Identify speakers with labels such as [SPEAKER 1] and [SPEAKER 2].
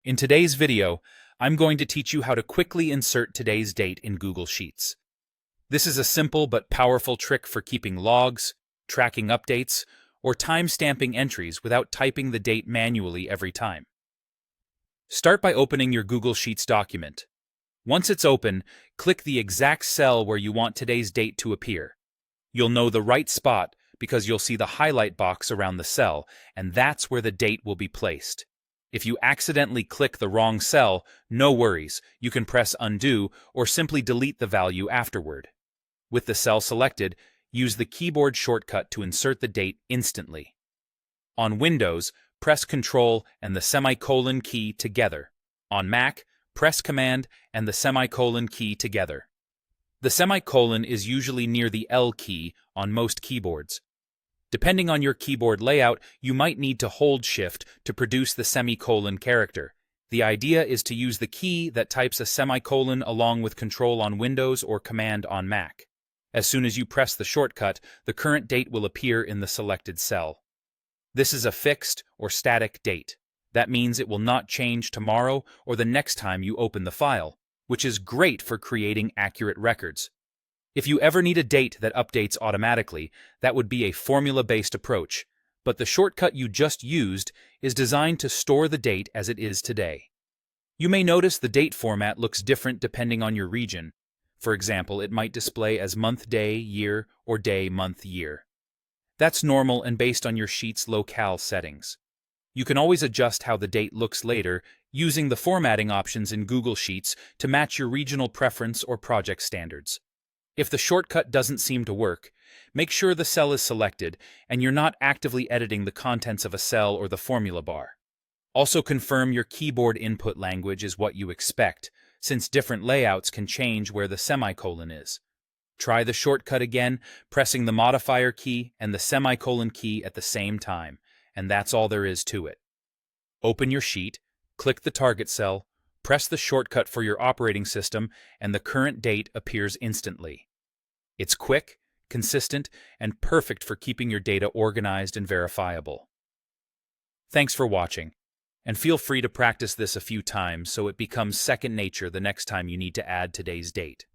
[SPEAKER 1] In today's video, I'm going to teach you how to quickly insert today's date in Google Sheets. This is a simple but powerful trick for keeping logs, tracking updates, or time-stamping entries without typing the date manually every time. Start by opening your Google Sheets document. Once it's open, click the exact cell where you want today's date to appear. You'll know the right spot because you'll see the highlight box around the cell, and that's where the date will be placed. If you accidentally click the wrong cell, no worries, you can press undo or simply delete the value afterward. With the cell selected, use the keyboard shortcut to insert the date instantly. On Windows, press Ctrl and the semicolon key together. On Mac, press Command and the semicolon key together. The semicolon is usually near the L key on most keyboards. Depending on your keyboard layout, you might need to hold Shift to produce the semicolon character. The idea is to use the key that types a semicolon along with Control on Windows or Command on Mac. As soon as you press the shortcut, the current date will appear in the selected cell. This is a fixed or static date. That means it will not change tomorrow or the next time you open the file, which is great for creating accurate records. If you ever need a date that updates automatically, that would be a formula-based approach, but the shortcut you just used is designed to store the date as it is today. You may notice the date format looks different depending on your region. For example, it might display as month, day, year, or day, month, year. That's normal and based on your sheet's locale settings. You can always adjust how the date looks later using the formatting options in Google Sheets to match your regional preference or project standards. If the shortcut doesn't seem to work, make sure the cell is selected and you're not actively editing the contents of a cell or the formula bar. Also confirm your keyboard input language is what you expect, since different layouts can change where the semicolon is. Try the shortcut again, pressing the modifier key and the semicolon key at the same time, and that's all there is to it. Open your sheet, click the target cell, press the shortcut for your operating system, and the current date appears instantly. It's quick, consistent, and perfect for keeping your data organized and verifiable. Thanks for watching, and feel free to practice this a few times so it becomes second nature the next time you need to add today's date.